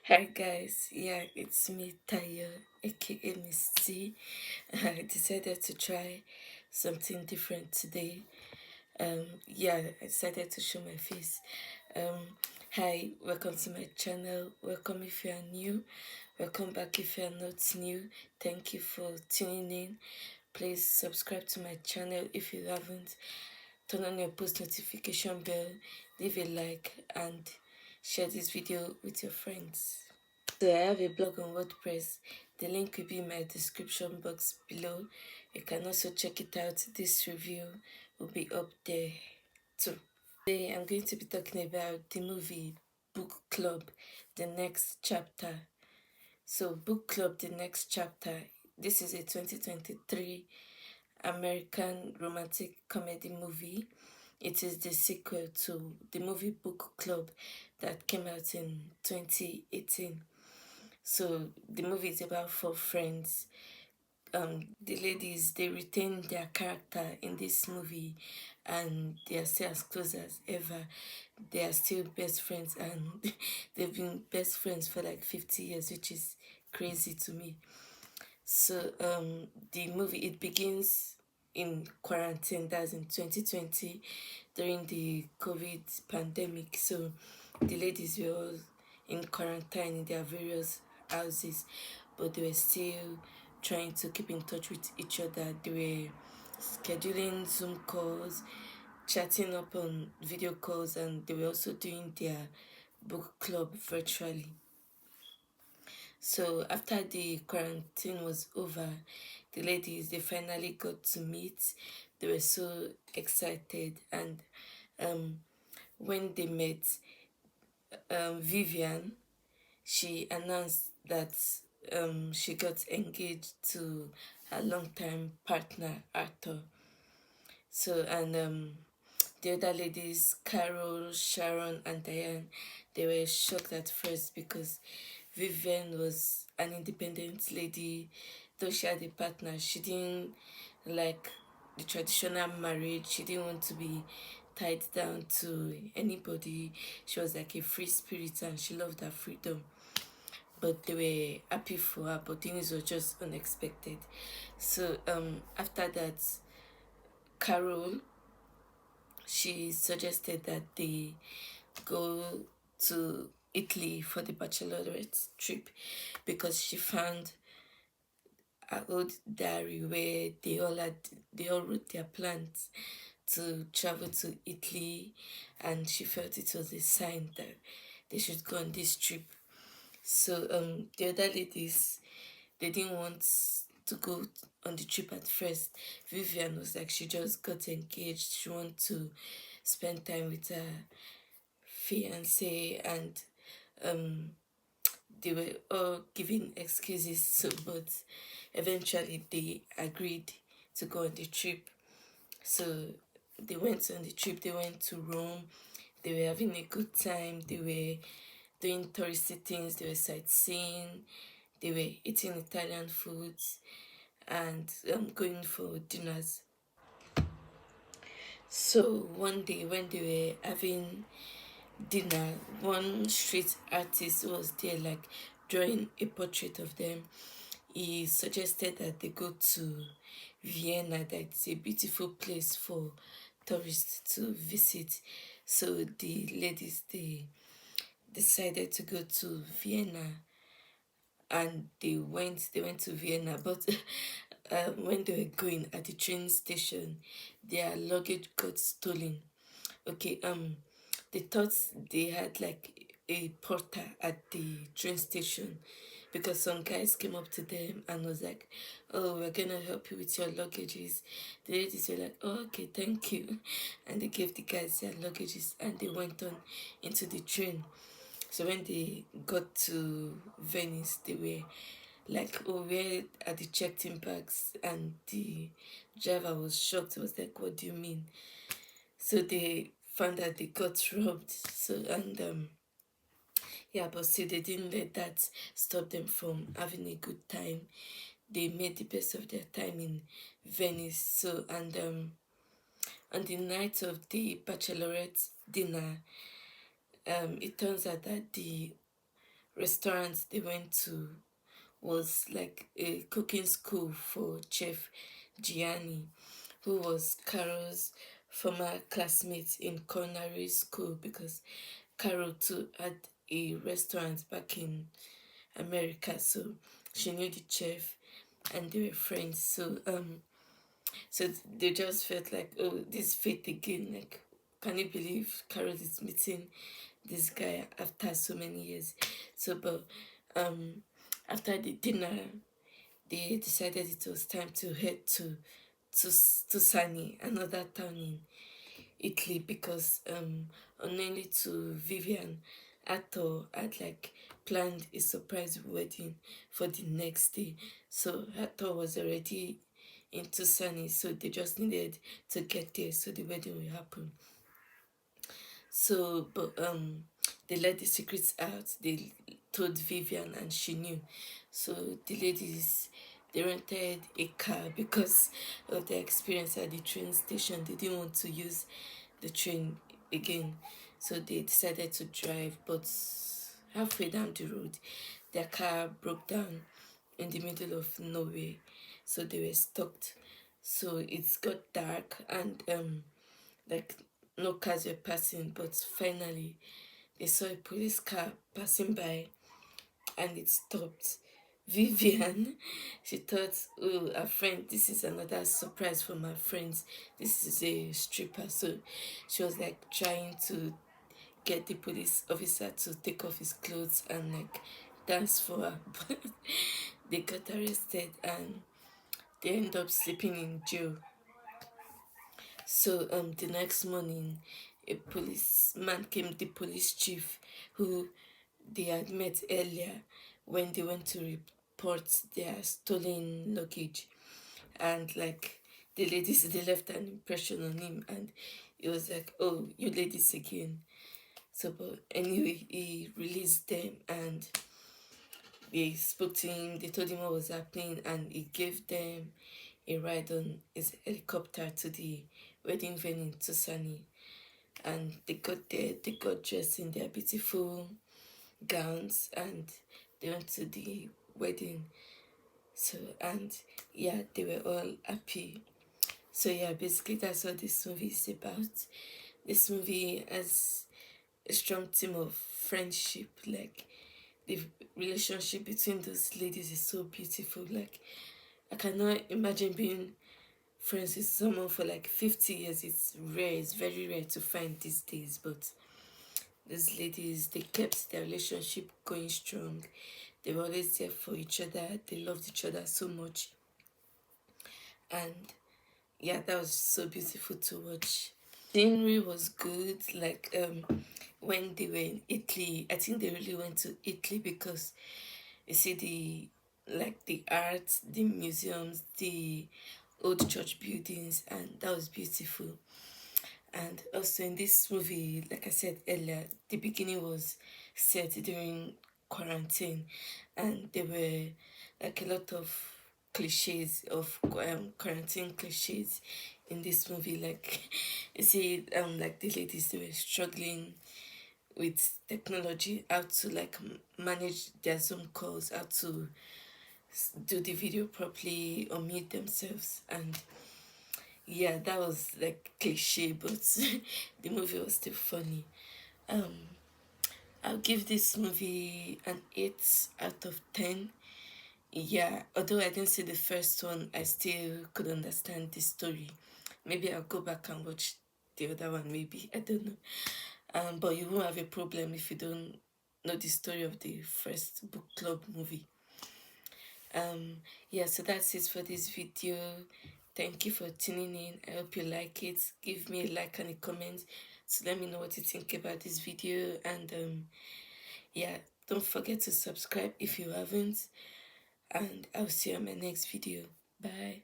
Hi guys, yeah, it's me Tayo, aka Miss T. I decided to try something different today. Yeah, I decided to show my face. Hi, welcome to my channel. Welcome if you are new. Welcome back if you are not new. Thank you for tuning in. Please subscribe to my channel if you haven't. Turn on your post notification bell, leave a like, and share this video with your friends. So I have a blog on WordPress. The link will be in my description box below. You can also check it out. This review will be up there too. Today I'm going to be talking about the movie Book Club, The Next Chapter. So Book Club, The Next Chapter. This is a 2023 American romantic comedy movie. It is the sequel to the movie Book Club that came out in 2018. So the movie is about four friends. The ladies, they retain their character in this movie, and they are still as close as ever. They are still best friends, and they've been best friends for like 50 years, which is crazy to me. So the movie, it begins in quarantine, that's in 2020, during the COVID pandemic. So the ladies were all in quarantine in their various houses, but they were still trying to keep in touch with each other. They were scheduling Zoom calls, chatting up on video calls, and they were also doing their book club virtually. So after the quarantine was over, the ladies, they finally got to meet. They were so excited, and um, when they met, Vivian, she announced that she got engaged to her longtime partner Arthur. So and the other ladies, Carol, Sharon, and Diane, they were shocked at first because Vivian was an independent lady. Though she had a partner, she didn't like the traditional marriage. She didn't want to be tied down to anybody. She was like a free spirit and she loved her freedom. But they were happy for her, but things were just unexpected. So after that, Carol, she suggested that they go to Italy for the bachelorette trip because she found an old diary where they all wrote their plans to travel to Italy, and she felt it was a sign that they should go on this trip. So the other ladies, they didn't want to go on the trip at first. Vivian was like, she just got engaged, she wanted to spend time with her fiance, and um they were all giving excuses. So but eventually they agreed to go on the trip. So they went on the trip, they went to Rome, they were having a good time, they were doing touristy things, they were sightseeing, they were eating Italian foods, and going for dinners. So one day when they were having dinner, one street artist was there, like drawing a portrait of them. He suggested that they go to Vienna, that it's a beautiful place for tourists to visit. So the ladies, they decided to go to Vienna, and they went to Vienna, but when they were going at the train station, their luggage got stolen. Okay, they thought they had like a porter at the train station, because some guys came up to them and was like, "Oh, we're gonna help you with your luggages." The ladies were like, "Oh, okay, thank you," and they gave the guys their luggages and they went on into the train. So when they got to Venice, they were like, "Oh, where are the checked-in bags?" And the driver was shocked. He was like, "What do you mean?" So they found that they got robbed. So and yeah, but still they didn't let that stop them from having a good time. They made the best of their time in Venice. So and on the night of the bachelorette dinner, it turns out that the restaurant they went to was like a cooking school for Chef Gianni, who was Carol's former classmate in culinary school, because Carol too had a restaurant back in America, so she knew the chef and they were friends. So they just felt like, oh, this fate again. Like, can you believe Carol is meeting this guy after so many years? So, but after the dinner, they decided it was time to head to Sani, another town in Italy, because unknowingly to Vivian, Ato had like planned a surprise wedding for the next day. So Ato was already in Tuscany, so they just needed to get there so the wedding will happen. So, but they let the secrets out. They told Vivian, and she knew. So the ladies, they rented a car because of their experience at the train station. They didn't want to use the train again, so they decided to drive. But halfway down the road, their car broke down in the middle of nowhere, so they were stuck. So it got dark, and like no cars were passing, but finally they saw a police car passing by and it stopped. Vivian, she thought, oh, her friend, this is another surprise for my friends. This is a stripper. So she was like trying to get the police officer to take off his clothes and like dance for her. But they got arrested and they end up sleeping in jail. So the next morning, a policeman came, the police chief, who they had met earlier when they went to report their stolen luggage, and like the ladies, they left an impression on him, and it was like, oh, you ladies again. So, but anyway, he released them, and they spoke to him. They told him what was happening, and he gave them a ride on his helicopter to the wedding venue in Tusani. And they got there, they got dressed in their beautiful gowns, and they went to the wedding. So, and yeah, they were all happy. So yeah, basically that's what this movie is about. This movie has a strong theme of friendship. Like, the relationship between those ladies is so beautiful. Like, I cannot imagine being friends with someone for like 50 years. It's rare, it's very rare to find these days. But these ladies, they kept their relationship going strong. They were always there for each other. They loved each other so much. And yeah, that was so beautiful to watch. Scenery was good. Like when they were in Italy, I think they really went to Italy because you see the art, the museums, the old church buildings, and that was beautiful. And also in this movie, like I said earlier, the beginning was set during quarantine, and there were like a lot of cliches of quarantine cliches in this movie. Like you see, like the ladies, they were struggling with technology, how to like manage their Zoom calls, how to do the video properly or mute themselves, and yeah, that was like cliche, but the movie was still funny. I'll give this movie an 8 out of 10. Yeah, although I didn't see the first one, I still could understand the story. Maybe I'll go back and watch the other one, maybe. I don't know. But you won't have a problem if you don't know the story of the first book club movie. Yeah, so that's it for this video. Thank you for tuning in. I hope you like it. Give me a like and a comment to let me know what you think about this video. And yeah, don't forget to subscribe if you haven't. And I'll see you on my next video. Bye.